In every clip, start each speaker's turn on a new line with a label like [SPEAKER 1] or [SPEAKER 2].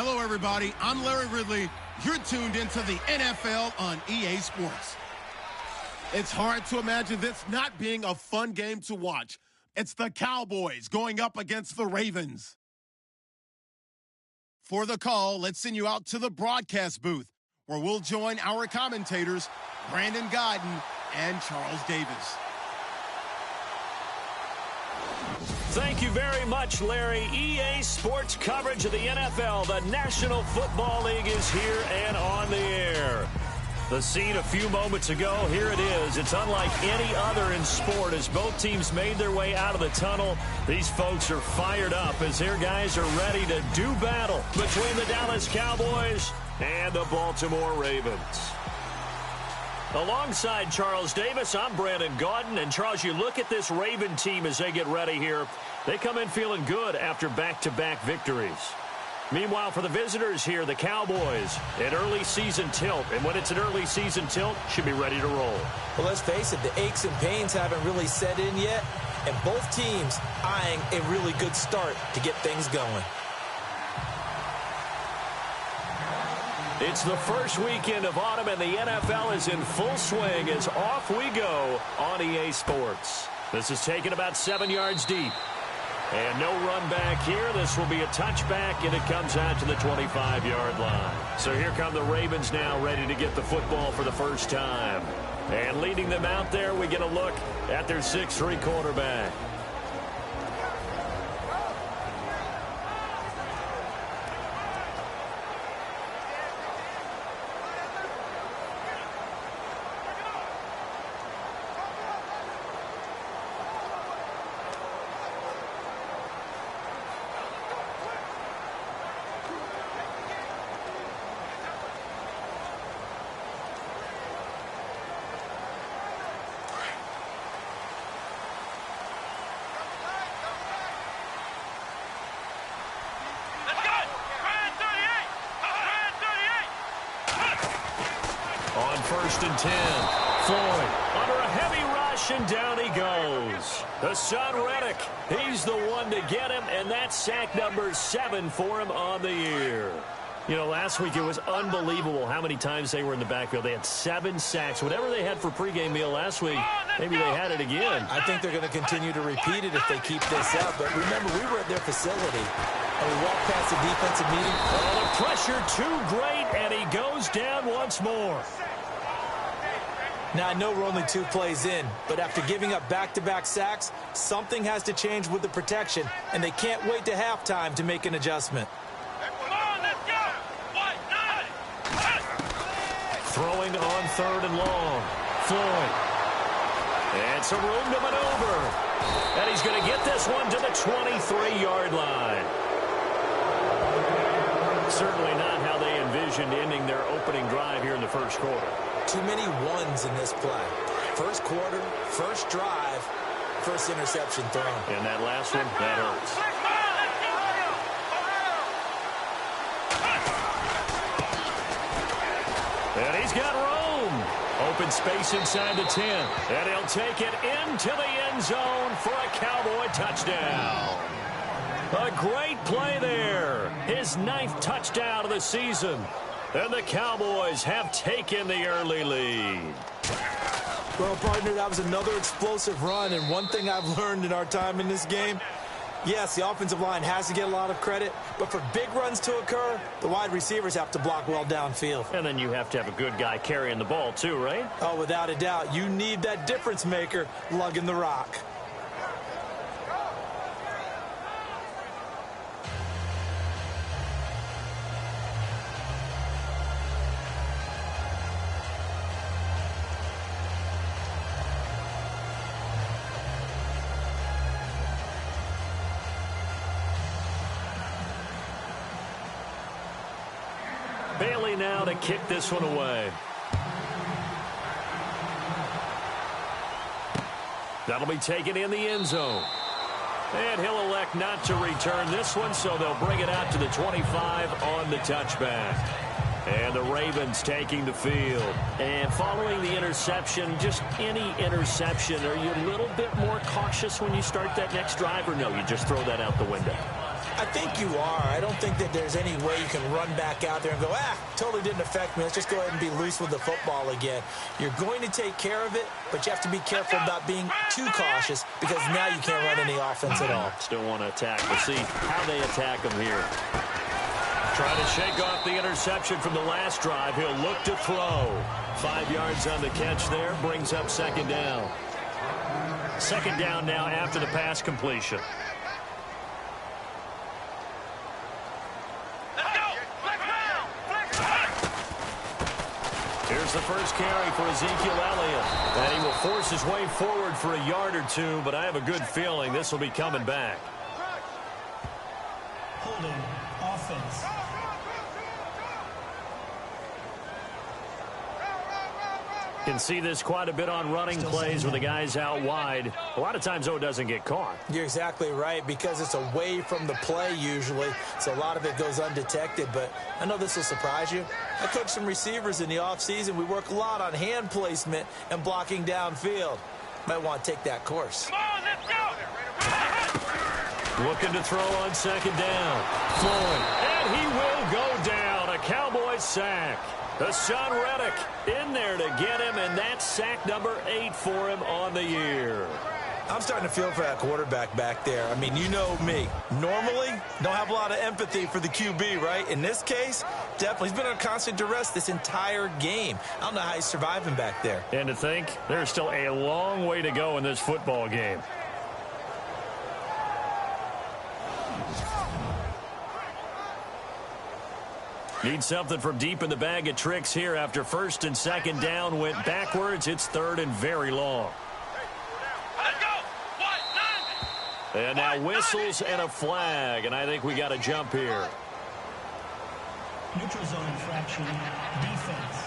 [SPEAKER 1] Hello, everybody. I'm Larry Ridley. You're tuned into the NFL on EA Sports. It's hard to imagine this not being a fun game to watch. It's the Cowboys going up against the Ravens. For the call, let's send you out to the broadcast booth, where we'll join our commentators, Brandon Godden and Charles Davis.
[SPEAKER 2] Thank you very much, Larry. EA Sports coverage of the NFL. The National Football League is here and on the air. The scene a few moments ago, here it is. It's unlike any other in sport as both teams made their way out of the tunnel. These folks are fired up as their guys are ready to do battle between the Dallas Cowboys and the Baltimore Ravens. Alongside Charles Davis, I'm Brandon Godden. And, Charles, you look at this Raven team as they get ready here. They come in feeling good after back-to-back victories. Meanwhile, for the visitors here, the Cowboys, an early season tilt. And when it's an early season tilt, should be ready to roll.
[SPEAKER 3] Well, let's face it, the aches and pains haven't really set in yet. And both teams eyeing a really good start to get things going.
[SPEAKER 2] It's the first weekend of autumn, and the NFL is in full swing as off we go on EA Sports. This is taken about 7 yards deep. And no run back here. This will be a touchback, and it comes out to the 25-yard line. So here come the Ravens now, ready to get the football for the first time. And leading them out there, we get a look at their 6'3" quarterback. First and 10. Floyd under a heavy rush, and down he goes. The son Reddick, he's the one to get him, and that's sack number 7 for him on the year. You know, last week it was unbelievable how many times they were in the backfield. They had 7 sacks. Whatever they had for pregame meal last week, maybe they had it again.
[SPEAKER 3] I think they're going to continue to repeat it if they keep this up. But remember, we were at their facility, and we walked past the defensive meeting.
[SPEAKER 2] Oh, the pressure too great, and he goes down once more.
[SPEAKER 3] Now, I know we're only 2 plays in, but after giving up back-to-back sacks, something has to change with the protection, and they can't wait to halftime to make an adjustment.
[SPEAKER 2] Throwing on 3rd and long. Floyd. And some room to maneuver. And he's going to get this one to the 23-yard line. Certainly not how they envisioned ending their opening drive here in the first quarter.
[SPEAKER 3] Too many ones in this play. First quarter, first drive, first interception thrown.
[SPEAKER 2] And that last one, that hurts. And he's got room. Open space inside the 10. And he'll take it into the end zone for a Cowboy touchdown. A great play there. His 9th touchdown of the season. And the Cowboys have taken the early lead.
[SPEAKER 3] Well, partner, that was another explosive run. And one thing I've learned in our time in this game, yes, the offensive line has to get a lot of credit, but for big runs to occur, the wide receivers have to block well downfield.
[SPEAKER 2] And then you have to have a good guy carrying the ball too, right?
[SPEAKER 3] Oh, without a doubt. You need that difference maker lugging the rock.
[SPEAKER 2] Bailey now to kick this one away. That'll be taken in the end zone. And he'll elect not to return this one, so they'll bring it out to the 25 on the touchback. And the Ravens taking the field. And following the interception, just any interception, are you a little bit more cautious when you start that next drive, or no, you just throw that out the window?
[SPEAKER 3] I think you are. I don't think that there's any way you can run back out there and go, totally didn't affect me. Let's just go ahead and be loose with the football again. You're going to take care of it, but you have to be careful about being too cautious because now you can't run any offense at all.
[SPEAKER 2] Still want to attack. We'll see how they attack him here. Trying to shake off the interception from the last drive. He'll look to throw. 5 yards on the catch there. Brings up second down. Second down now after the pass completion. Here's the first carry for Ezekiel Elliott. And he will force his way forward for a yard or two, but I have a good feeling this will be coming back.
[SPEAKER 4] Holding offense.
[SPEAKER 2] Can see this quite a bit on running plays with the guys out wide. A lot of times, though, it doesn't get caught.
[SPEAKER 3] You're exactly right, because it's away from the play usually, so a lot of it goes undetected. But I know this will surprise you. I coach some receivers in the offseason. We work a lot on hand placement and blocking downfield. Might want to take that course.
[SPEAKER 5] Come on, let's go!
[SPEAKER 2] Looking to throw on second down. Floyd, and he will go down. A Cowboys sack. Hassan Reddick in there to get him, and that's sack number 8 for him on the year.
[SPEAKER 3] I'm starting to feel for that quarterback back there. I mean, you know me. Normally, don't have a lot of empathy for the QB, right? In this case, definitely. He's been under constant duress this entire game. I don't know how he's surviving back there.
[SPEAKER 2] And to think, there's still a long way to go in this football game. Need something from deep in the bag of tricks here after first and second down went backwards. It's third and very long.
[SPEAKER 5] Let's go!
[SPEAKER 2] And now whistles and a flag, and I think we got a jump here.
[SPEAKER 4] Neutral zone infraction, defense.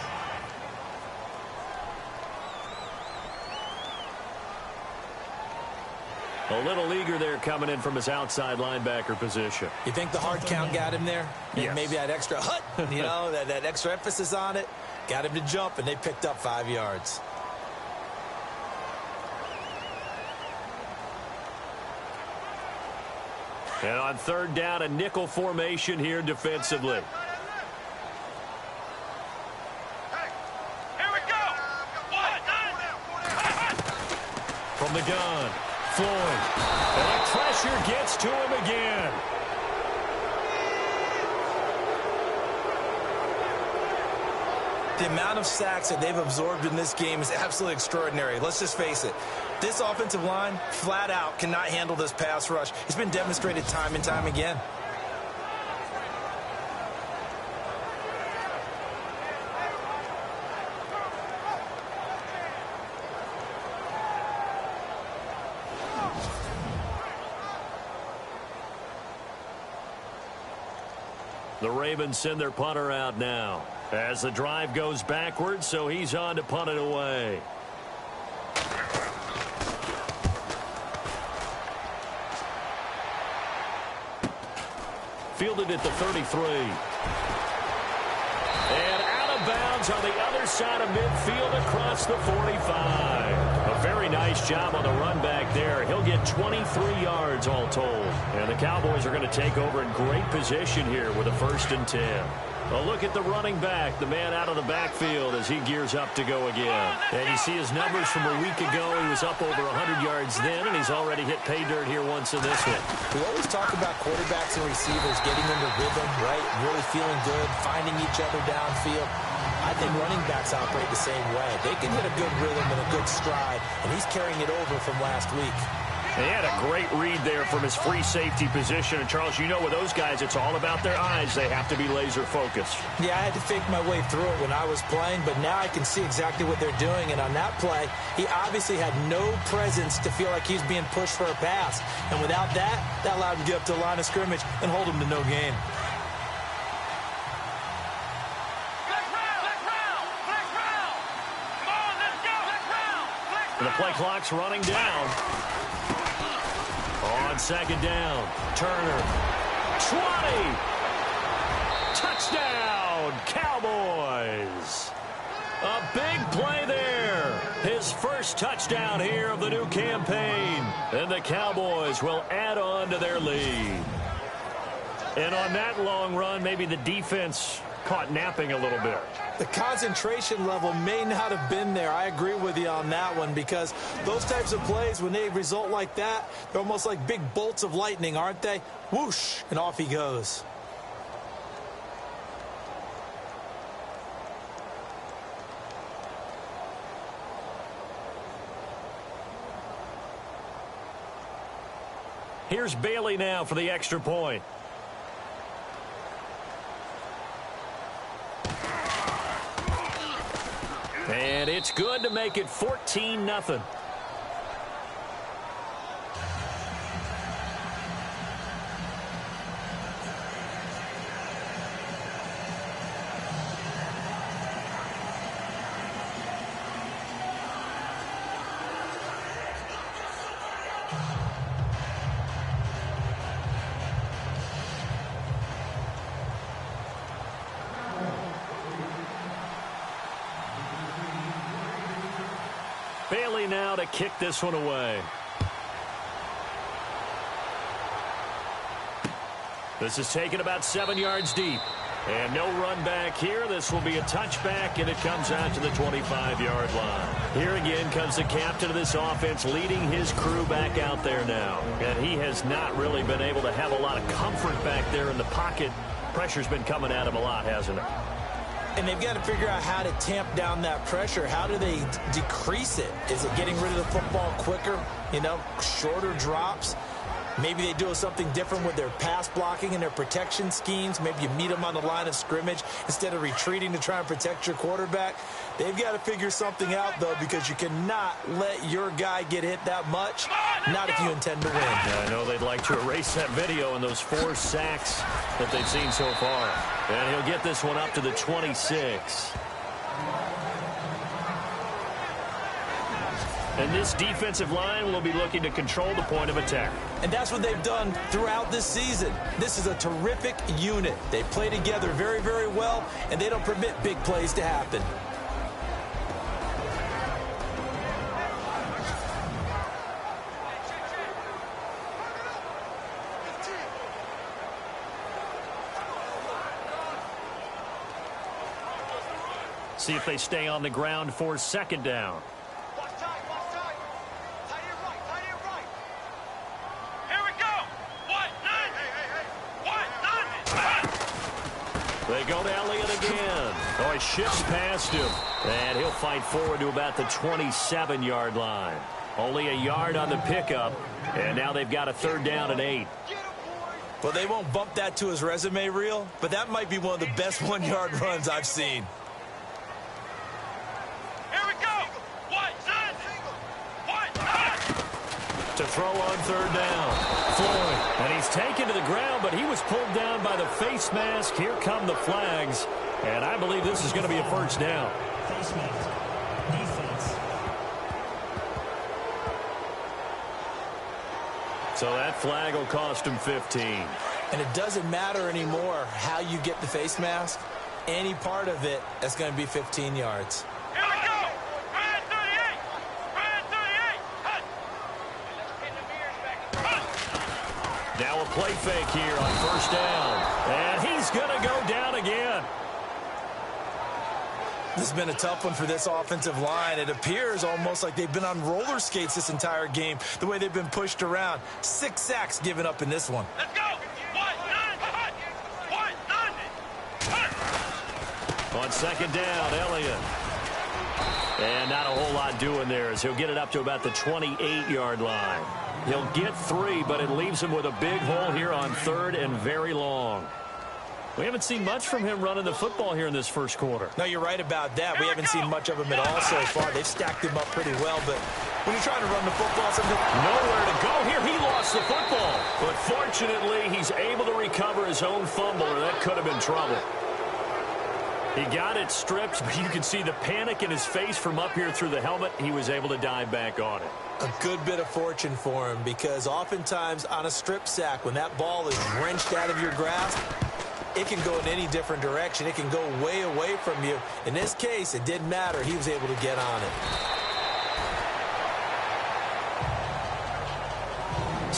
[SPEAKER 2] A little eager there coming in from his outside linebacker position.
[SPEAKER 3] You think the hard count got him there?
[SPEAKER 2] Yes.
[SPEAKER 3] Maybe that extra hut, you know, that extra emphasis on it, got him to jump, and they picked up 5 yards.
[SPEAKER 2] And on third down, a nickel formation here defensively.
[SPEAKER 5] Here we go!
[SPEAKER 2] From the gun, Floyd. And pressure gets to him again.
[SPEAKER 3] The amount of sacks that they've absorbed in this game is absolutely extraordinary. Let's just face it. This offensive line, flat out, cannot handle this pass rush. It's been demonstrated time and time again.
[SPEAKER 2] The Ravens send their punter out now as the drive goes backwards, so he's on to punt it away. Fielded at the 33. And out of bounds on the other side of midfield across the 45. A very nice job on the run back there. He'll get 23 yards all told. And the Cowboys are going to take over in great position here with a 1st and 10. A look at the running back, the man out of the backfield as he gears up to go again. And you see his numbers from a week ago. He was up over 100 yards then, and he's already hit pay dirt here once in this one.
[SPEAKER 3] We always talk about quarterbacks and receivers getting into rhythm, right? Really feeling good, finding each other downfield. I think running backs operate the same way. They can hit a good rhythm and a good stride, and he's carrying it over from last week.
[SPEAKER 2] He had a great read there from his free safety position. And, Charles, you know with those guys, it's all about their eyes. They have to be laser-focused.
[SPEAKER 3] Yeah, I had to fake my way through it when I was playing, but now I can see exactly what they're doing. And on that play, he obviously had no presence to feel like he was being pushed for a pass. And without that, that allowed him to get up to the line of scrimmage and hold him to no gain.
[SPEAKER 2] And the play clock's running down. On second down, Turner. 20. Touchdown, Cowboys. A big play there. His first touchdown here of the new campaign. And the Cowboys will add on to their lead. And on that long run, maybe the defense caught napping a little bit.
[SPEAKER 3] The concentration level may not have been there. I agree with you on that one, because those types of plays, when they result like that, they're almost like big bolts of lightning, aren't they? Whoosh, and off he goes.
[SPEAKER 2] Here's Bailey now for the extra point. And it's good to make it 14-0. Bailey now to kick this one away. This is taken about 7 yards deep. And no run back here. This will be a touchback, and it comes out to the 25-yard line. Here again comes the captain of this offense, leading his crew back out there now. And he has not really been able to have a lot of comfort back there in the pocket. Pressure's been coming at him a lot, hasn't it?
[SPEAKER 3] And they've got to figure out how to tamp down that pressure. How do they decrease it? Is it getting rid of the football quicker? You know, shorter drops? Maybe they do something different with their pass blocking and their protection schemes. Maybe you meet them on the line of scrimmage instead of retreating to try and protect your quarterback. They've got to figure something out, though, because you cannot let your guy get hit that much, not if you intend to win.
[SPEAKER 2] Yeah, I know they'd like to erase that video and those 4 sacks that they've seen so far. And he'll get this one up to the 26. And this defensive line will be looking to control the point of attack.
[SPEAKER 3] And that's what they've done throughout this season. This is a terrific unit. They play together very, very well, and they don't permit big plays to happen.
[SPEAKER 2] See if they stay on the ground for second down. They go to Elliott again. Oh, he shifts past him. And he'll fight forward to about the 27-yard line. Only a yard on the pickup. And now they've got a 3rd down and 8.
[SPEAKER 3] Well, they won't bump that to his resume reel, but that might be one of the best 1-yard runs I've seen.
[SPEAKER 2] To throw on 3rd down. Floyd. And he's taken to the ground, but he was pulled down by the face mask. Here come the flags. And I believe this is going to be a 1st down.
[SPEAKER 4] Face mask. Defense.
[SPEAKER 2] So that flag will cost him 15.
[SPEAKER 3] And it doesn't matter anymore how you get the face mask. Any part of it is going to be 15 yards.
[SPEAKER 2] Now a play fake here on 1st down. And he's going to go down again.
[SPEAKER 3] This has been a tough one for this offensive line. It appears almost like they've been on roller skates this entire game, the way they've been pushed around. 6 sacks given up in this one.
[SPEAKER 2] Let's go. On 2nd down, Elliott. And not a whole lot doing there as he'll get it up to about the 28-yard line. He'll get 3, but it leaves him with a big hole here on 3rd and very long. We haven't seen much from him running the football here in this first quarter.
[SPEAKER 3] No, you're right about that. We haven't seen much of him at all so far. They've stacked him up pretty well, but when you're trying to run the football,
[SPEAKER 2] nowhere to go here. He lost the football, but fortunately, he's able to recover his own fumble, or that could have been trouble. He got it stripped, but you can see the panic in his face from up here through the helmet. He was able to dive back on it.
[SPEAKER 3] A good bit of fortune for him, because oftentimes on a strip sack, when that ball is wrenched out of your grasp, it can go in any different direction. It can go way away from you. In this case, it didn't matter. He was able to get on it.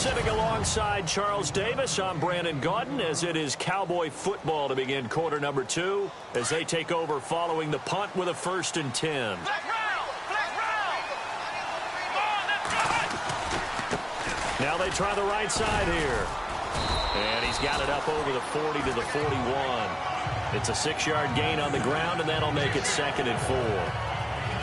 [SPEAKER 2] Sitting alongside Charles Davis, I'm Brandon Gaudin, as it is Cowboy football to begin quarter number 2 as they take over following the punt with a 1st and 10. Now they try the right side here. And he's got it up over the 40 to the 41. It's a 6-yard gain on the ground, and that'll make it 2nd and 4.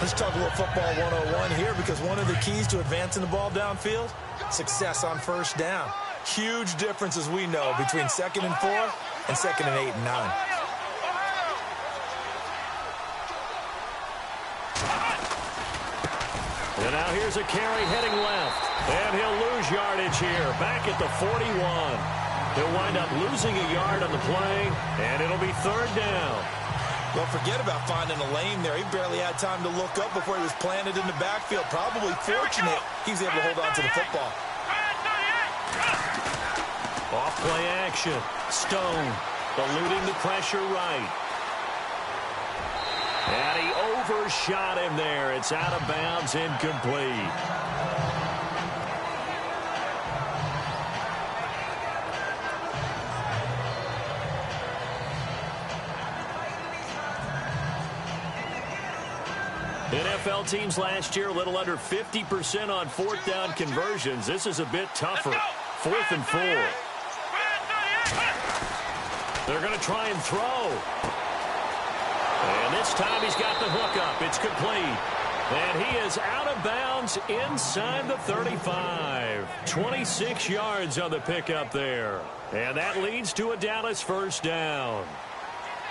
[SPEAKER 3] Let's talk a little football 101 here, because one of the keys to advancing the ball downfield, success on 1st down. Huge difference, as we know, between 2nd and 4 and 2nd and 8 and 9.
[SPEAKER 2] And now here's a carry heading left. And he'll lose yardage here, back at the 41. He'll wind up losing a yard on the play, and it'll be 3rd down.
[SPEAKER 3] Well, forget about finding a lane there. He barely had time to look up before he was planted in the backfield. Probably fortunate he was able to hold on to the football.
[SPEAKER 2] Off play action. Stone eluding the pressure right. And he overshot him there. It's out of bounds, incomplete. NFL teams last year a little under 50% on 4th down conversions. This is a bit tougher. 4th and 4. They're going to try and throw. And this time he's got the hook up. It's complete. And he is out of bounds inside the 35. 26 yards on the pickup there. And that leads to a Dallas 1st down.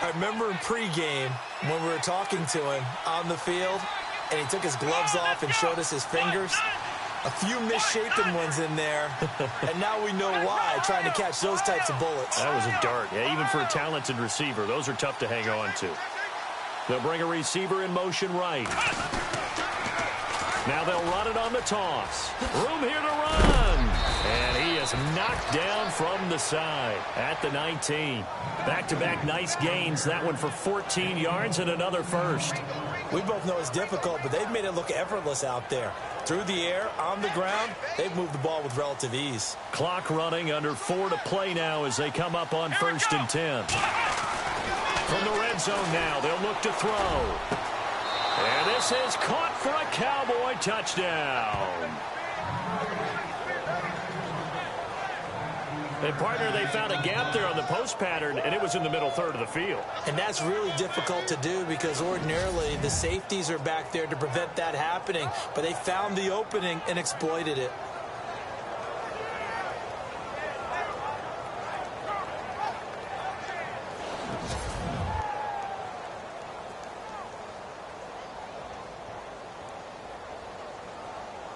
[SPEAKER 3] I remember in pregame when we were talking to him on the field, and he took his gloves off and showed us his fingers. A few misshapen ones in there, and now we know why, trying to catch those types of bullets.
[SPEAKER 2] That was a dart. Yeah, even for a talented receiver, those are tough to hang on to. They'll bring a receiver in motion right. Now they'll run it on the toss. Room here to run. And he is knocked down from the side at the 19. Back-to-back nice gains. That one for 14 yards and another 1st.
[SPEAKER 3] We both know it's difficult, but they've made it look effortless out there. Through the air, on the ground, they've moved the ball with relative ease.
[SPEAKER 2] Clock running, under 4 to play now as they come up on 1st and 10. From the red zone now, they'll look to throw. And this is caught for a Cowboy touchdown. And, partner, they found a gap there on the post pattern, and it was in the middle 3rd of the field.
[SPEAKER 3] And that's really difficult to do because ordinarily the safeties are back there to prevent that happening. But they found the opening and exploited it.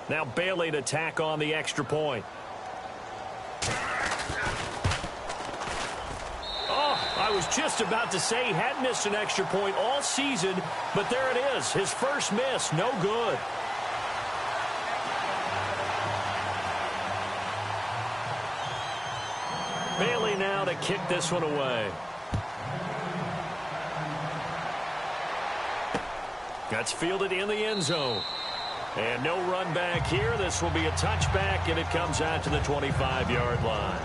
[SPEAKER 2] Now Bailey to tack on the extra point. I was just about to say he hadn't missed an extra point all season, but there it is. His first miss, no good. Bailey now to kick this one away. That's fielded in the end zone. And no run back here. This will be a touchback, and it comes out to the 25-yard line.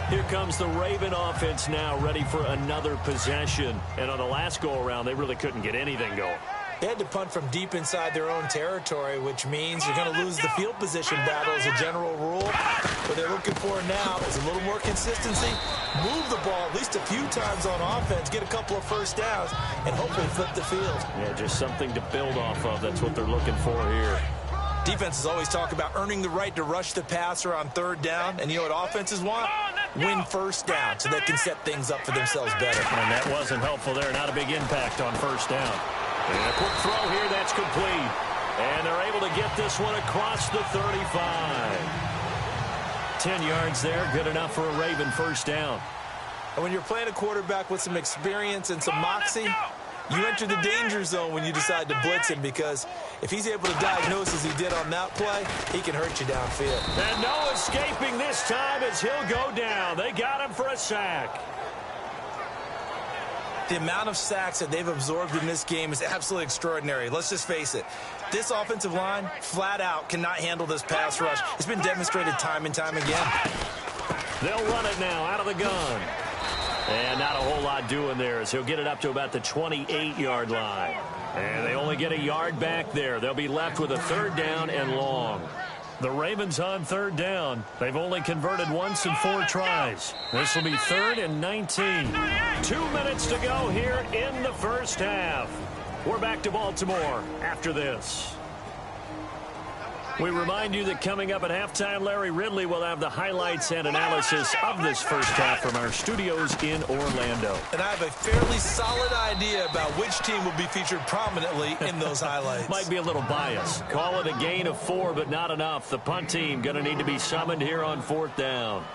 [SPEAKER 2] Here comes the Raven offense now, ready for another possession. And on the last go-around, they really couldn't get anything going.
[SPEAKER 3] They had to punt from deep inside their own territory, which means you're going to lose the field position battle as a general rule. What they're looking for now is a little more consistency, move the ball at least a few times on offense, get a couple of 1st downs, and hopefully flip the field.
[SPEAKER 2] Yeah, just something to build off of. That's what they're looking for here.
[SPEAKER 3] Defenses always talk about earning the right to rush the passer on 3rd down, and you know what offenses want? Win 1st down so they can set things up for themselves better.
[SPEAKER 2] And that wasn't helpful there. Not a big impact on 1st down. And a quick throw here, that's complete. And they're able to get this one across the 35. 10 yards there, good enough for a Raven 1st down.
[SPEAKER 3] And when you're playing a quarterback with some experience and some moxie, you enter the danger zone when you decide to blitz him, because if he's able to diagnose as he did on that play, he can hurt you downfield.
[SPEAKER 2] And no escaping this time as he'll go down. They got him for a sack.
[SPEAKER 3] The amount of sacks that they've absorbed in this game is absolutely extraordinary. Let's just face it. This offensive line, flat out, cannot handle this pass rush. It's been demonstrated time and time again.
[SPEAKER 2] They'll run it now out of the gun. And not a whole lot doing there as he'll get it up to about the 28-yard line. And they only get a yard back there. They'll be left with a 3rd down and long. The Ravens on 3rd down. They've only converted once in 4 tries. This will be 3rd and 19. 2 minutes to go here in the first half. We're back to Baltimore after this. We remind you that coming up at halftime, Larry Ridley will have the highlights and analysis of this first half from our studios in Orlando.
[SPEAKER 3] And I have a fairly solid idea about which team will be featured prominently in those highlights.
[SPEAKER 2] Might be a little biased. Call it a gain of 4, but not enough. The punt team going to need to be summoned here on 4th down.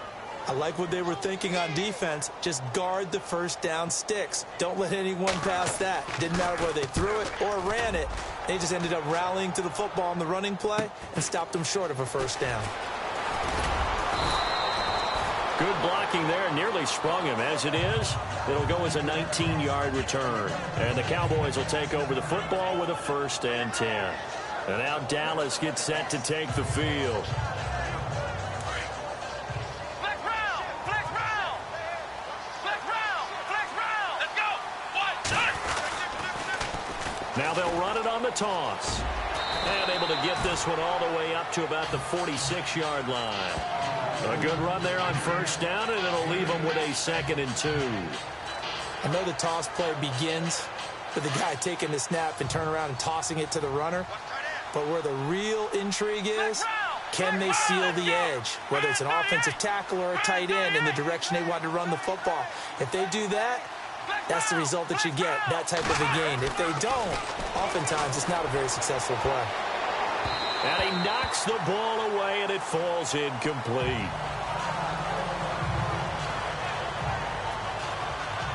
[SPEAKER 3] I like what they were thinking on defense. Just guard the first down sticks. Don't let anyone pass that. Didn't matter whether they threw it or ran it. They just ended up rallying to the football on the running play and stopped them short of a first down.
[SPEAKER 2] Good blocking there. Nearly sprung him. As it is, it'll go as a 19-yard return. And the Cowboys will take over the football with a 1st and 10. And now Dallas gets set to take the field. Now they'll run it on the toss. And able to get this one all the way up to about the 46-yard line. A good run there on 1st down, and it'll leave them with a 2nd and 2.
[SPEAKER 3] I know the toss play begins with the guy taking the snap and turn around and tossing it to the runner. But where the real intrigue is, can they seal the edge? Whether it's an offensive tackle or a tight end in the direction they want to run the football. If they do that, that's the result that you get, that type of a gain. If they don't, oftentimes it's not a very successful play.
[SPEAKER 2] And he knocks the ball away, and it falls incomplete.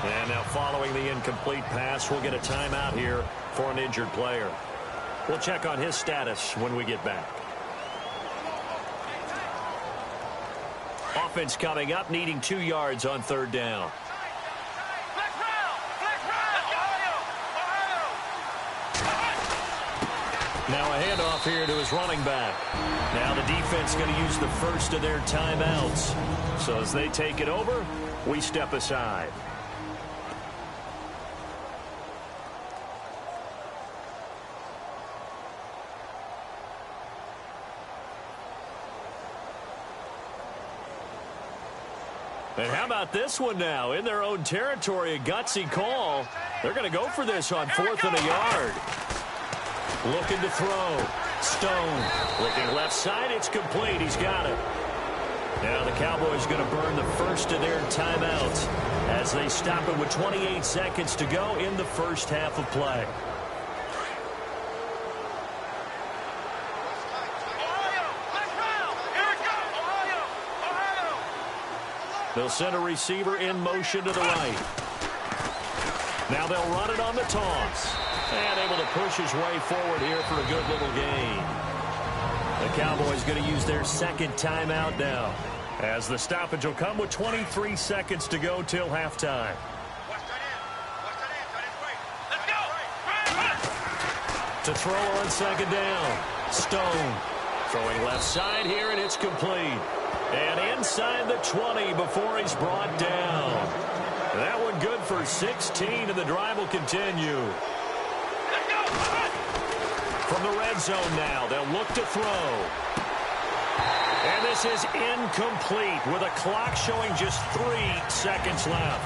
[SPEAKER 2] And now following the incomplete pass, we'll get a timeout here for an injured player. We'll check on his status when we get back. Offense coming up, needing 2 yards on 3rd down. Now a handoff here to his running back. Now the defense going to use the first of their timeouts. So as they take it over, we step aside. And how about this one now? In their own territory, a gutsy call. They're going to go for this on 4th and a yard. Looking to throw. Stone. Looking left side. It's complete. He's got it. Now the Cowboys going to burn the first of their timeouts as they stop it with 28 seconds to go in the first half of play. They'll send a receiver in motion to the right. Now they'll run it on the toss. And able to push his way forward here for a good little gain. The Cowboys going to use their 2nd timeout now, as the stoppage will come with 23 seconds to go till halftime. To throw on 2nd down. Stone throwing left side here, and it's complete. And inside the 20 before he's brought down. That one good for 16, and the drive will continue. From the red zone now, they'll look to throw. And this is incomplete with a clock showing just 3 seconds left.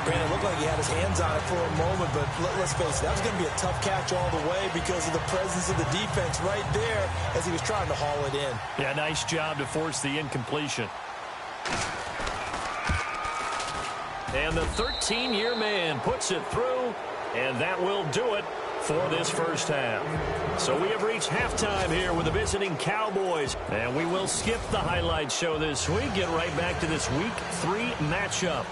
[SPEAKER 3] Brandon, it looked like he had his hands on it for a moment, but let's face it, that was going to be a tough catch all the way because of the presence of the defense right there as he was trying to haul it in.
[SPEAKER 2] Yeah, nice job to force the incompletion. And the 13-year man puts it through, and that will do it for this first half. So we have reached halftime here with the visiting Cowboys, and we will skip the highlight show this week, get right back to this Week 3 matchup.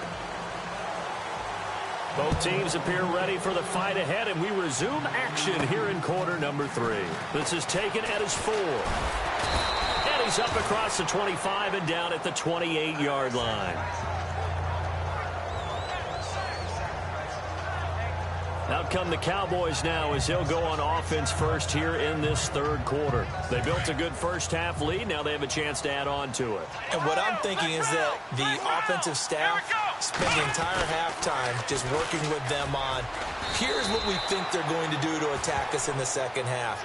[SPEAKER 2] Both teams appear ready for the fight ahead, and we resume action here in quarter number 3. This is taken at his 4. And he's up across the 25 and down at the 28-yard line. Out come the Cowboys now as he'll go on offense first here in this third quarter. They built a good first-half lead. Now they have a chance to add on to it.
[SPEAKER 3] And what I'm thinking is that the offensive staff spend the entire halftime just working with them on, here's what we think they're going to do to attack us in the second half.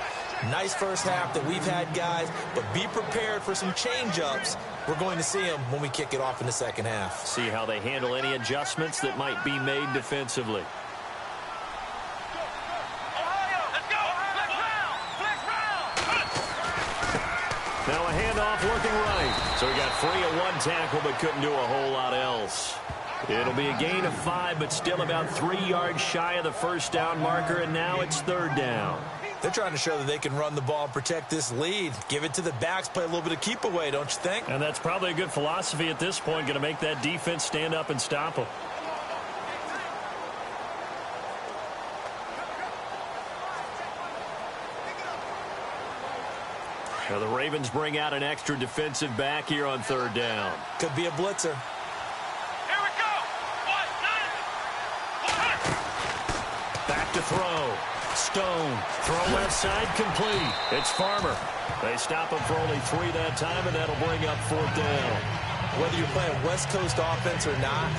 [SPEAKER 3] Nice first half that we've had, guys, but be prepared for some change-ups. We're going to see them when we kick it off in the second half.
[SPEAKER 2] See how they handle any adjustments that might be made defensively. Now a handoff working right. So he got free of one tackle but couldn't do a whole lot else. It'll be a gain of 5, but still about 3 yards shy of the first down marker, and now it's third down.
[SPEAKER 3] They're trying to show that they can run the ball and protect this lead. Give it to the backs, play a little bit of keep away, don't you think?
[SPEAKER 2] And that's probably a good philosophy at this point, going to make that defense stand up and stop them. Now the Ravens bring out an extra defensive back here on third down.
[SPEAKER 3] Could be a blitzer.
[SPEAKER 5] Here we go.
[SPEAKER 2] Back to throw. Stone. Throw left side complete. It's Farmer. They stop him for only 3 that time, and that'll bring up fourth down.
[SPEAKER 3] Whether you're playing West Coast offense or not,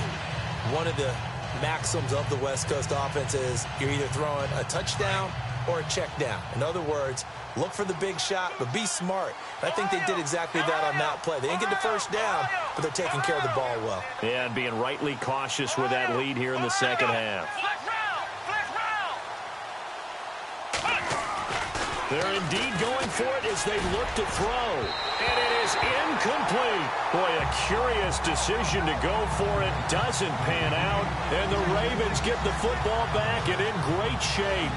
[SPEAKER 3] one of the maxims of the West Coast offense is you're either throwing a touchdown or a check down. In other words, look for the big shot, but be smart. I think they did exactly that on that play. They didn't get the first down, but they're taking care of the ball well.
[SPEAKER 2] Yeah, and being rightly cautious with that lead here in the second half. They're indeed going for it as they look to throw. And it is incomplete. Boy, a curious decision to go for it. Doesn't pan out. And the Ravens get the football back and in great shape.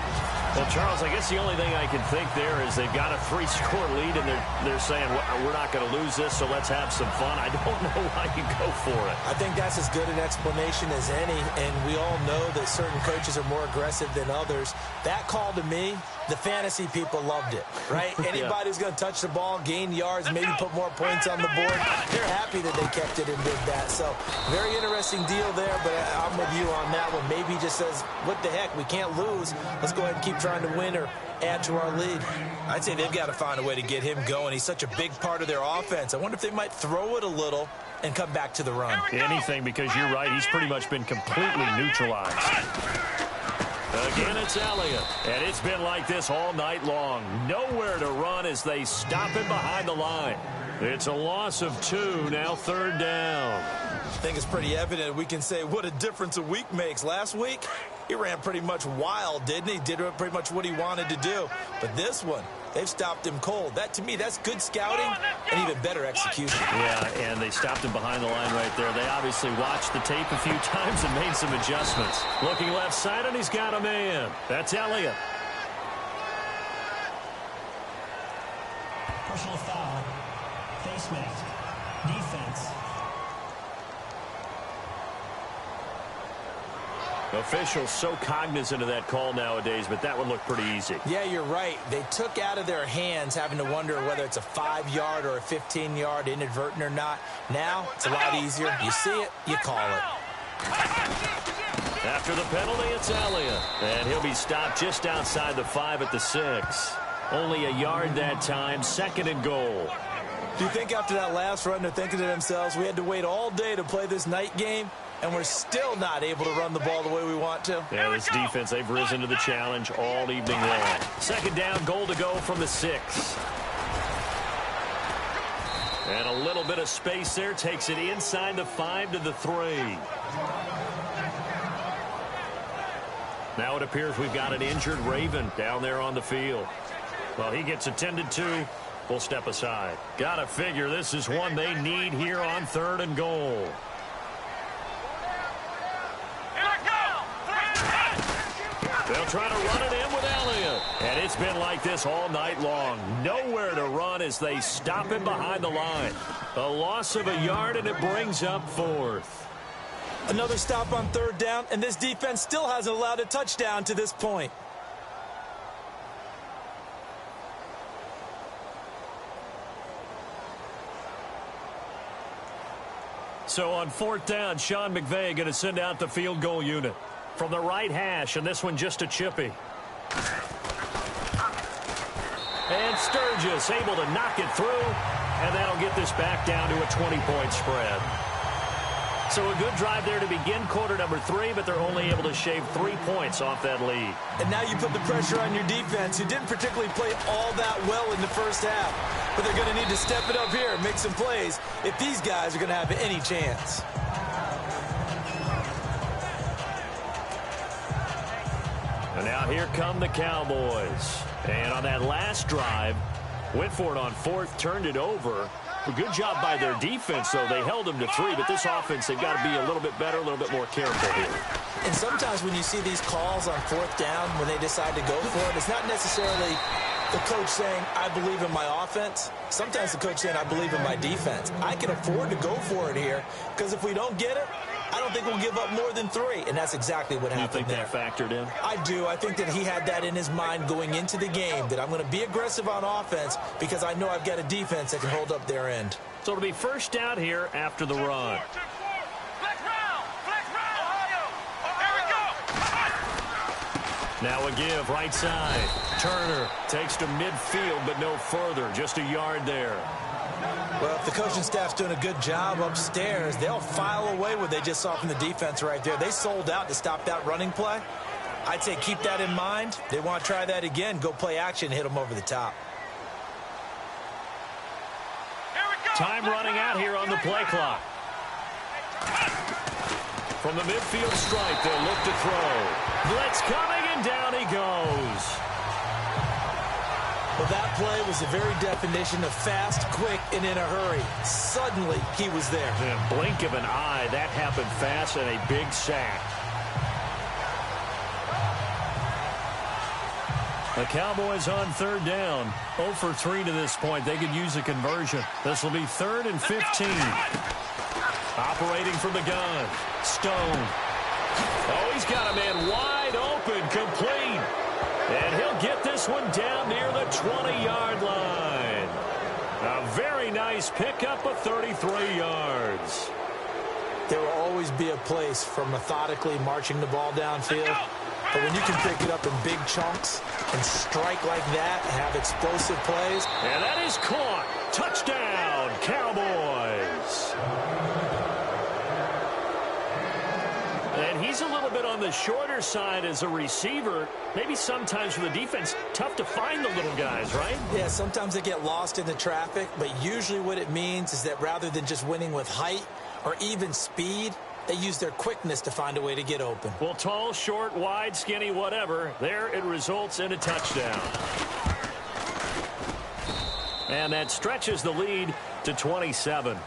[SPEAKER 2] Well, Charles, I guess the only thing I can think there is they've got a 3-score lead, and they're saying, well, we're not going to lose this, so let's have some fun. I don't know why you go for it.
[SPEAKER 3] I think that's as good an explanation as any, and we all know that certain coaches are more aggressive than others. That call to me, the fantasy people loved it, right? Anybody who's going to touch the ball, gain yards, maybe put more points on the board, they're happy that they kept it and did that. So very interesting deal there, but I'm with you on that one. Maybe he just says, what the heck, we can't lose. Let's go ahead and keep trying to win or add to our lead. I'd say they've got to find a way to get him going. He's such a big part of their offense. I wonder if they might throw it a little and come back to the run.
[SPEAKER 2] Anything, because you're right. He's pretty much been completely neutralized. Again, it's Elliott. And it's been like this all night long. Nowhere to run as they stop him behind the line. It's a loss of 2, now third down.
[SPEAKER 3] I think it's pretty evident. We can say what a difference a week makes. Last week, he ran pretty much wild, didn't he? Did pretty much what he wanted to do. But this one, they've stopped him cold. That, to me, that's good scouting and even better execution.
[SPEAKER 2] Yeah, and they stopped him behind the line right there. They obviously watched the tape a few times and made some adjustments. Looking left side, and he's got a man. That's Elliott.
[SPEAKER 4] Personal foul. Face mask. Defense.
[SPEAKER 2] Officials so cognizant of that call nowadays, but that would look pretty easy.
[SPEAKER 3] Yeah, you're right. They took out of their hands having to wonder whether it's a 5-yard or a 15-yard inadvertent or not. Now, it's a lot easier. You see it, you call it.
[SPEAKER 2] After the penalty, it's Elliott. And he'll be stopped just outside the 5 at the 6. Only a yard that time, 2nd and goal.
[SPEAKER 3] Do you think after that last run they're thinking to themselves, we had to wait all day to play this night game, and we're still not able to run the ball the way we want to?
[SPEAKER 2] Yeah, this defense, they've risen to the challenge all evening long. 2nd down, goal to go from the 6. And a little bit of space there takes it inside the 5 to the 3. Now it appears we've got an injured Raven down there on the field. Well, he gets attended to. We'll step aside. Gotta figure this is one they need here on 3rd and goal. They'll try to run it in with Elliott. And it's been like this all night long. Nowhere to run as they stop him behind the line. A loss of a yard, and it brings up 4th.
[SPEAKER 3] Another stop on 3rd down, and this defense still hasn't allowed a touchdown to this point.
[SPEAKER 2] So on 4th down, Sean McVay going to send out the field goal unit. from the right hash, and this one just a chippy. And Sturgis able to knock it through, and that'll get this back down to a 20-point spread. So a good drive there to begin quarter number 3, but they're only able to shave 3 points off that lead.
[SPEAKER 3] And now you put the pressure on your defense, who didn't particularly play all that well in the first half. But they're going to need to step it up here and make some plays if these guys are going to have any chance.
[SPEAKER 2] And now here come the Cowboys. And on that last drive, went for it on 4th, turned it over. A good job by their defense, though. They held them to 3, but this offense, they've got to be a little bit better, a little bit more careful here.
[SPEAKER 3] And sometimes when you see these calls on 4th down, when they decide to go for it, it's not necessarily the coach saying, I believe in my offense. Sometimes the coach saying, I believe in my defense. I can afford to go for it here, because if we don't get it, I don't think we'll give up more than 3, and that's exactly what happened there.
[SPEAKER 2] You think that factored in?
[SPEAKER 3] I do. I think that he had that in his mind going into the game, that I'm going to be aggressive on offense because I know I've got a defense that can hold up their end.
[SPEAKER 2] So it'll be first down here after the run. Now a give, right side. Turner takes to midfield, but no further. Just a yard there.
[SPEAKER 3] Well, if the coaching staff's doing a good job upstairs, they'll file away what they just saw from the defense right there. They sold out to stop that running play. I'd say keep that in mind. They want to try that again. Go play action, hit them over the top.
[SPEAKER 2] Time running out here on the play clock. From the midfield stripe, they'll look to throw. Blitz coming, and down he goes.
[SPEAKER 3] Well, that play was the very definition of fast, quick, and in a hurry. Suddenly, he was there.
[SPEAKER 2] In a blink of an eye, that happened fast, and a big sack. The Cowboys on 3rd down. 0 for 3 to this point. They could use a conversion. This will be 3rd and 15. Operating from the gun. Stone. Oh, he's got a man wide open, complete. And he'll get this one down near the 20-yard line. A very nice pickup of 33 yards.
[SPEAKER 3] There will always be a place for methodically marching the ball downfield. But when you can pick it up in big chunks and strike like that and have explosive plays.
[SPEAKER 2] And that is caught. Touchdown, Cowboys. And he's a little bit on the shorter side as a receiver. Maybe sometimes for the defense, tough to find the little guys, right?
[SPEAKER 3] Yeah, sometimes they get lost in the traffic, but usually what it means is that rather than just winning with height or even speed, they use their quickness to find a way to get open.
[SPEAKER 2] Well, tall, short, wide, skinny, whatever, there it results in a touchdown. And that stretches the lead to 27.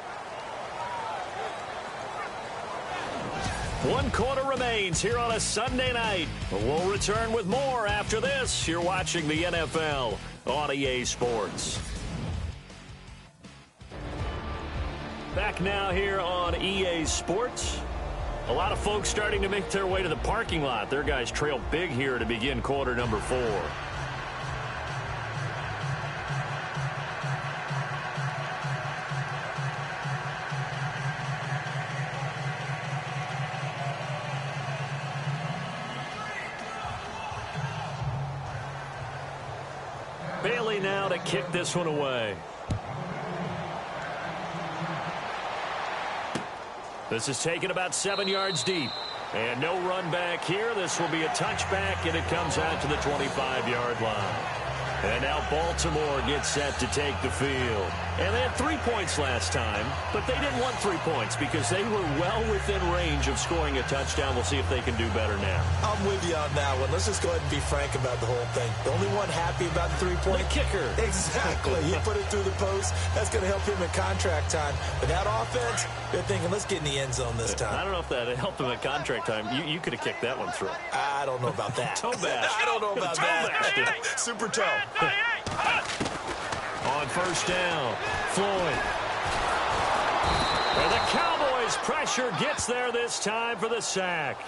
[SPEAKER 2] 1 quarter remains here on a Sunday night. We'll return with more after this. You're watching the NFL on EA Sports. Back now here on EA Sports. A lot of folks starting to make their way to the parking lot. Their guys trail big here to begin quarter number 4. Bailey now to kick this one away. This is taken about 7 yards deep. And no run back here. This will be a touchback, and it comes out to the 25-yard line. And now Baltimore gets set to take the field. And they had 3 points last time, but they didn't want 3 points because they were well within range of scoring a touchdown. We'll see if they can do better now.
[SPEAKER 3] I'm with you on that one. Let's just go ahead and be frank about the whole thing. The only one happy about the 3-point
[SPEAKER 2] kicker.
[SPEAKER 3] Exactly. He put it through the post. That's going to help him in contract time. But that offense, they're thinking, let's get in the end zone this time.
[SPEAKER 2] I don't know if that helped him at contract time. You could have kicked that one through.
[SPEAKER 3] I don't know about that.
[SPEAKER 2] Toe bash.
[SPEAKER 3] I don't know about that. Super toe.
[SPEAKER 2] On first down, Floyd. And the Cowboys pressure gets there this time for the sack.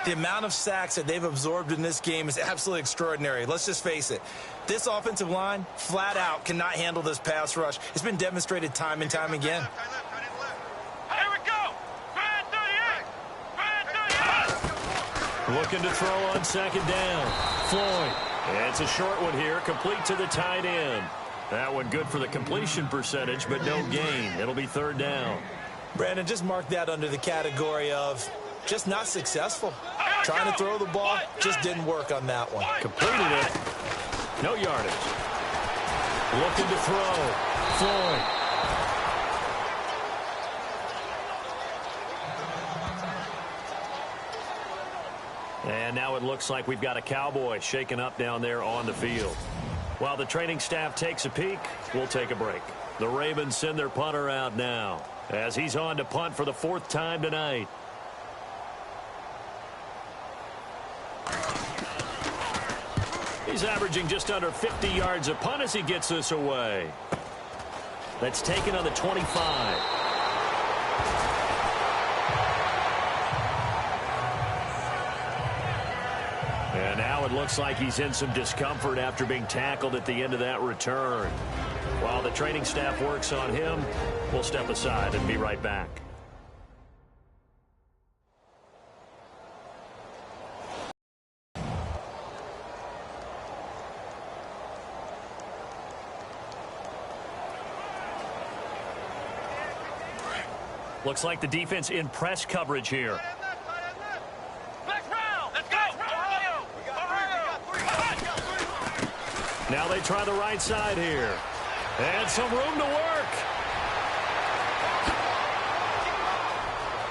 [SPEAKER 3] The amount of sacks that they've absorbed in this game is absolutely extraordinary. Let's just face it. This offensive line, flat out, cannot handle this pass rush. It's been demonstrated time and time again.
[SPEAKER 5] Here we go.
[SPEAKER 2] Looking to throw on second down. Floyd. And it's a short one here, complete to the tight end. That one good for the completion percentage, but no gain. It'll be third down.
[SPEAKER 3] Brandon, just mark that under the category of just not successful. Trying to throw the ball, just didn't work on that one.
[SPEAKER 2] Completed it. No yardage. Looking to throw. Floyd. And now it looks like we've got a Cowboy shaken up down there on the field. While the training staff takes a peek, we'll take a break. The Ravens send their punter out now as he's on to punt for the 4th time tonight. He's averaging just under 50 yards a punt as he gets this away. That's taken on the 25. And now it looks like he's in some discomfort after being tackled at the end of that return. While the training staff works on him, we'll step aside and be right back. Looks like the defense in press coverage here. Now they try the right side here. And some room to work.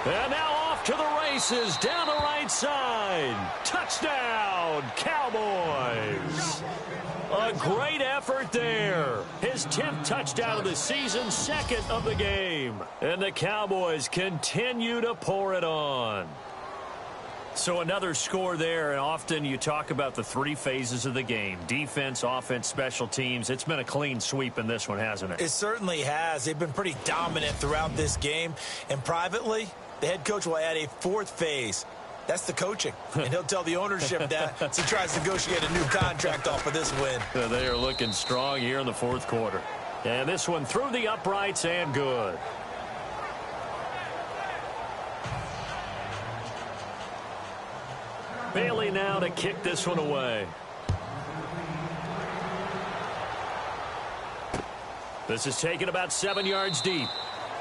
[SPEAKER 2] And now off to the races down the right side. Touchdown, Cowboys. A great effort there. His 10th touchdown of the season, 2nd of the game. And the Cowboys continue to pour it on. So another score there, and often you talk about the 3 phases of the game. Defense, offense, special teams. It's been a clean sweep in this one, hasn't it?
[SPEAKER 3] It certainly has. They've been pretty dominant throughout this game. And privately, the head coach will add a 4th phase. That's the coaching. And he'll tell the ownership that as he tries to negotiate a new contract off of this win.
[SPEAKER 2] They are looking strong here in the 4th quarter. And this one through the uprights and good. Bailey now to kick this one away. This is taken about 7 yards deep.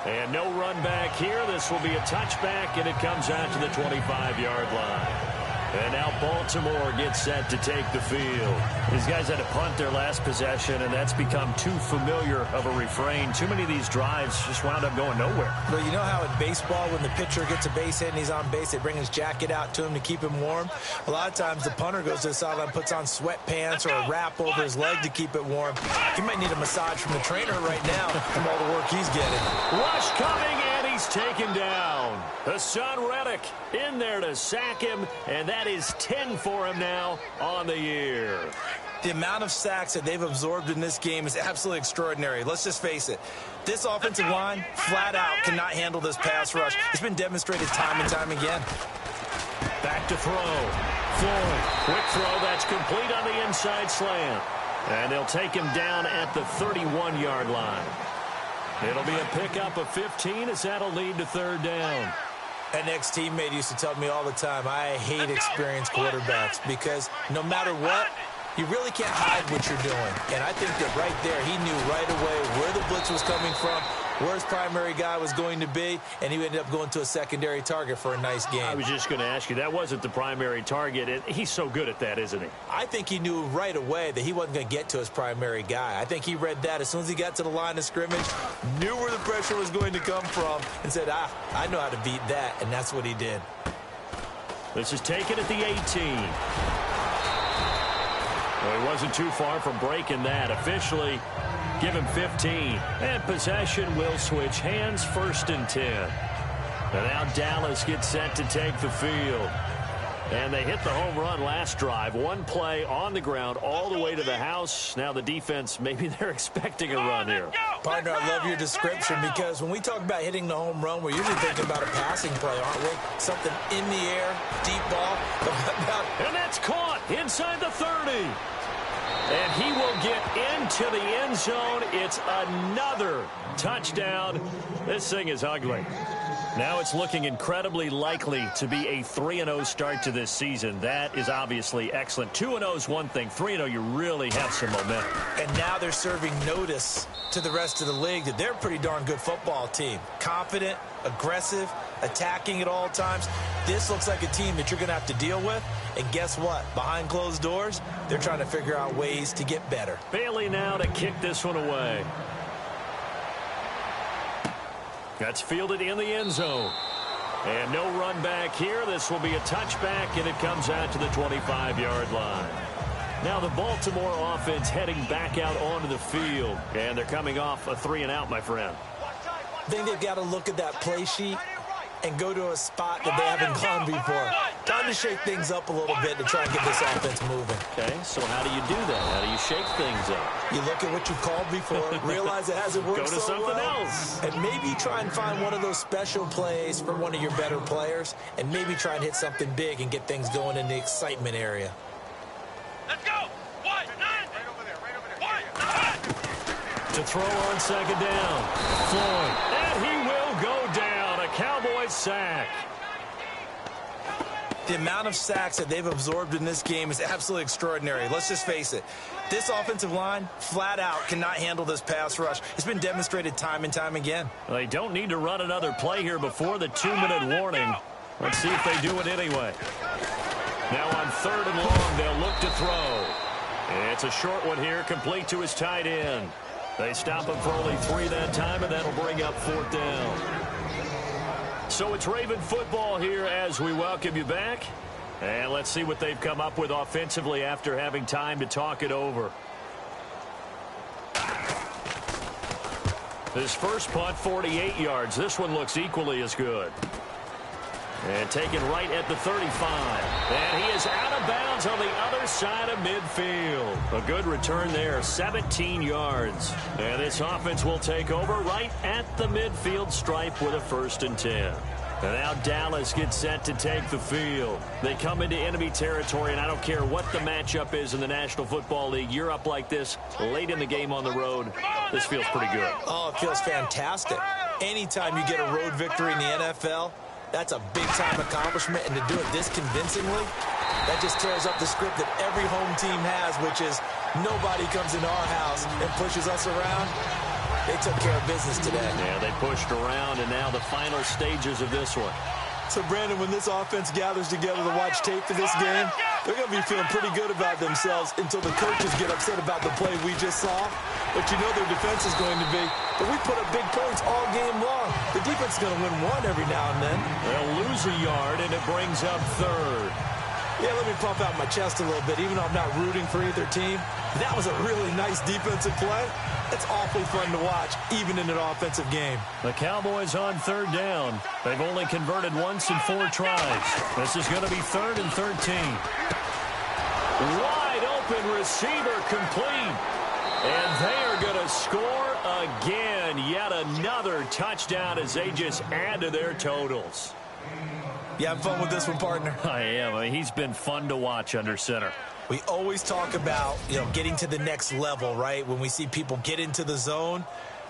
[SPEAKER 2] And no run back here. This will be a touchback, and it comes out to the 25-yard line. And now Baltimore gets set to take the field. These guys had to punt their last possession, and that's become too familiar of a refrain. Too many of these drives just wound up going nowhere.
[SPEAKER 3] Well, you know how in baseball, when the pitcher gets a base hit and he's on base, they bring his jacket out to him to keep him warm? A lot of times the punter goes to the sideline, puts on sweatpants or a wrap over his leg to keep it warm. He might need a massage from the trainer right now from all the work he's getting.
[SPEAKER 2] Rush coming, and he's taken down. Hassan Reddick in there to sack him, and that is 10 for him now on the year.
[SPEAKER 3] The amount of sacks that they've absorbed in this game is absolutely extraordinary. Let's just face it. This offensive line, flat out, cannot handle this pass rush. It's been demonstrated time and time again.
[SPEAKER 2] Back to throw. Floyd, quick throw. That's complete on the inside slant. And they'll take him down at the 31-yard line. It'll be a pickup of 15 as that'll lead to third down.
[SPEAKER 3] An ex-teammate used to tell me all the time, I hate experienced quarterbacks because no matter what, you really can't hide what you're doing. And I think that right there, he knew right away where the blitz was coming from, where his primary guy was going to be, and he ended up going to a secondary target for a nice game.
[SPEAKER 2] I was just going to ask you, that wasn't the primary target, and he's so good at that, isn't he?
[SPEAKER 3] I think he knew right away that he wasn't going to get to his primary guy. I think he read that as soon as he got to the line of scrimmage, knew where the pressure was going to come from, and said, I know how to beat that, and that's what he did.
[SPEAKER 2] This is taken at the 18. Well, he wasn't too far from breaking that. Officially, give him 15. And possession will switch hands, 1st and 10. And now Dallas gets set to take the field. And they hit the home run last drive. One play on the ground all the way to the house. Now the defense, maybe they're expecting a run here.
[SPEAKER 3] Partner, I love your description because when we talk about hitting the home run, we're usually thinking about a passing play, aren't we? Something in the air, deep ball.
[SPEAKER 2] And that's caught inside the 30. And he will get into the end zone. It's another touchdown. This thing is ugly. Now it's looking incredibly likely to be a 3-0 start to this season. That is obviously excellent. 2-0 is one thing. 3-0, you really have some momentum.
[SPEAKER 3] And now they're serving notice to the rest of the league that they're a pretty darn good football team. Confident, aggressive, attacking at all times. This looks like a team that you're going to have to deal with. And guess what? Behind closed doors, they're trying to figure out ways to get better.
[SPEAKER 2] Bailey now to kick this one away. That's fielded in the end zone. And no run back here. This will be a touchback, and it comes out to the 25-yard line. Now the Baltimore offense heading back out onto the field. And they're coming off a 3-and-out, my friend.
[SPEAKER 3] I think they've got to look at that play sheet and go to a spot that they haven't gone before. Time to shake things up a little bit to try and get this offense moving.
[SPEAKER 2] Okay, so how do you do that? How do you shake things up?
[SPEAKER 3] You look at what you've called before, realize it hasn't worked
[SPEAKER 2] Go to
[SPEAKER 3] so
[SPEAKER 2] something
[SPEAKER 3] well,
[SPEAKER 2] else.
[SPEAKER 3] and maybe try and find one of those special plays for one of your better players, and maybe try and hit something big and get things going in the excitement area.
[SPEAKER 5] Let's go. Right over there.
[SPEAKER 2] To throw on second down. Floyd. And he will go down. A Cowboys sack.
[SPEAKER 3] The amount of sacks that they've absorbed in this game is absolutely extraordinary. Let's just face it. This offensive line, flat out, cannot handle this pass rush. It's been demonstrated time and time again.
[SPEAKER 2] Well, they don't need to run another play here before the 2-minute warning. Let's see if they do it anyway. Now on 3rd and long, they'll look to throw. It's a short one here, complete to his tight end. They stop him for only 3 that time, and that'll bring up 4th down. So it's Raven football here as we welcome you back. And let's see what they've come up with offensively after having time to talk it over. This first punt, 48 yards. This one looks equally as good. And taken right at the 35. And he is out of bounds on the other side of midfield. A good return there, 17 yards. And this offense will take over right at the midfield stripe with a 1st and 10. And now Dallas gets set to take the field. They come into enemy territory, and I don't care what the matchup is in the National Football League. You're up like this late in the game on the road. This feels pretty good.
[SPEAKER 3] Oh, it feels fantastic. Anytime you get a road victory in the NFL, that's a big-time accomplishment, and to do it this convincingly, that just tears up the script that every home team has, which is nobody comes into our house and pushes us around. They took care of business today.
[SPEAKER 2] Yeah, they pushed around, and now the final stages of this one.
[SPEAKER 3] So, Brandon, when this offense gathers together to watch tape for this game, they're going to be feeling pretty good about themselves until the coaches get upset about the play we just saw. But you know their defense is going to be, but we put up big points all game long. The defense is going to win one every now and then.
[SPEAKER 2] They'll lose a yard, and it brings up 3rd.
[SPEAKER 3] Yeah, let me pump out my chest a little bit, even though I'm not rooting for either team. That was a really nice defensive play. It's awfully fun to watch, even in an offensive game.
[SPEAKER 2] The Cowboys on 3rd down. They've only converted once in 4 tries. This is going to be 3rd and 13. Wide open receiver complete. And they are going to score again. Yet another touchdown as they just add to their totals.
[SPEAKER 3] You having fun with this one, partner?
[SPEAKER 2] I am. I mean, he's been fun to watch under center.
[SPEAKER 3] We always talk about, getting to the next level, right? When we see people get into the zone,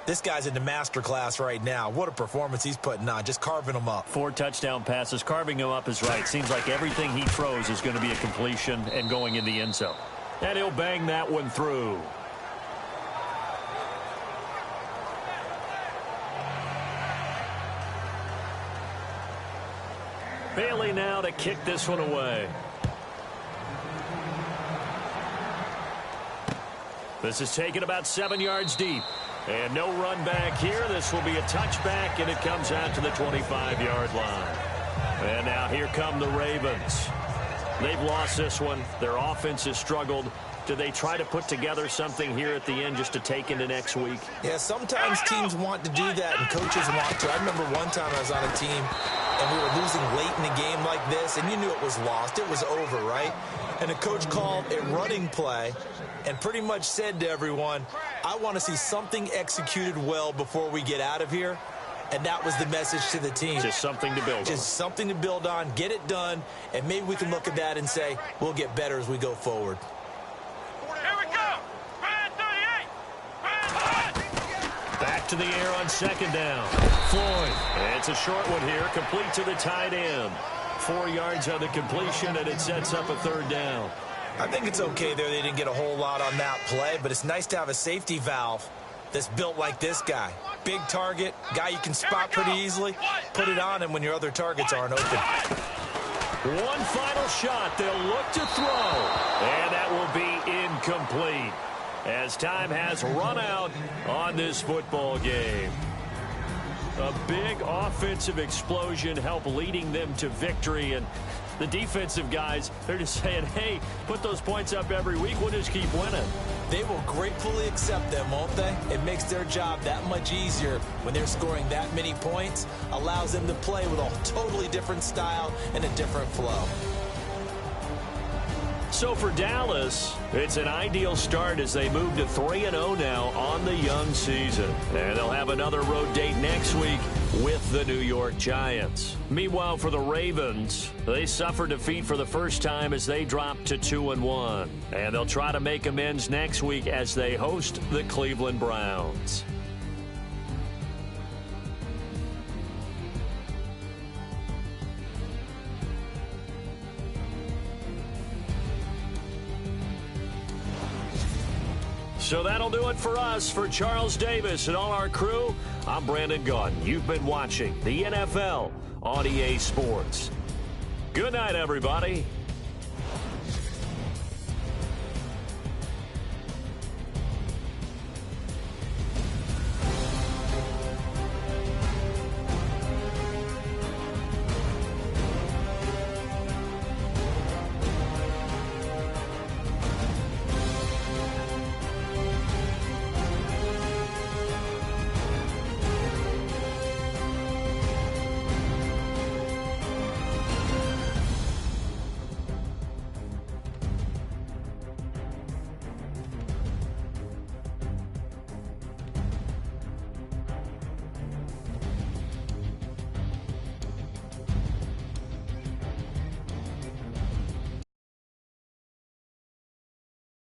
[SPEAKER 3] this guy's in the master class right now. What a performance he's putting on, just carving them up.
[SPEAKER 2] 4 touchdown passes. Carving him up is right. Seems like everything he throws is going to be a completion and going in the end zone. And he'll bang that one through. Bailey now to kick this one away. This is taken about 7 yards deep. And no run back here. This will be a touchback, and it comes out to the 25-yard line. And now here come the Ravens. They've lost this one. Their offense has struggled. Do they try to put together something here at the end just to take into next week?
[SPEAKER 3] Yeah, sometimes teams want to do that, and coaches want to. I remember one time I was on a team, and we were losing late in the game like this, and you knew it was lost. It was over, right? And the coach called a running play and pretty much said to everyone, I want to see something executed well before we get out of here. And that was the message to the team.
[SPEAKER 2] Just something to build on.
[SPEAKER 3] Just something to build on, get it done, and maybe we can look at that and say, we'll get better as we go forward.
[SPEAKER 5] Here we go.
[SPEAKER 2] to the air on second down. Floyd. And it's a short one here, complete to the tight end. 4 yards on the completion, and it sets up a third down.
[SPEAKER 3] I think it's okay there. They didn't get a whole lot on that play, but it's nice to have a safety valve that's built like this guy. Big target, guy you can spot pretty easily. Put it on him when your other targets aren't open.
[SPEAKER 2] One final shot. They'll look to throw, and that will be incomplete as time has run out on this football game. A big offensive explosion helped leading them to victory, and the defensive guys, they're just saying, hey, put those points up every week. We'll just keep winning.
[SPEAKER 3] They will gratefully accept them, won't they? It makes their job that much easier when they're scoring that many points. Allows them to play with a totally different style and a different flow.
[SPEAKER 2] So for Dallas, it's an ideal start as they move to 3-0 now on the young season. And they'll have another road date next week with the New York Giants. Meanwhile, for the Ravens, they suffered defeat for the first time as they dropped to 2-1. And they'll try to make amends next week as they host the Cleveland Browns. So that'll do it for us. For Charles Davis and all our crew, I'm Brandon Gaudin. You've been watching the NFL on EA Sports. Good night, everybody.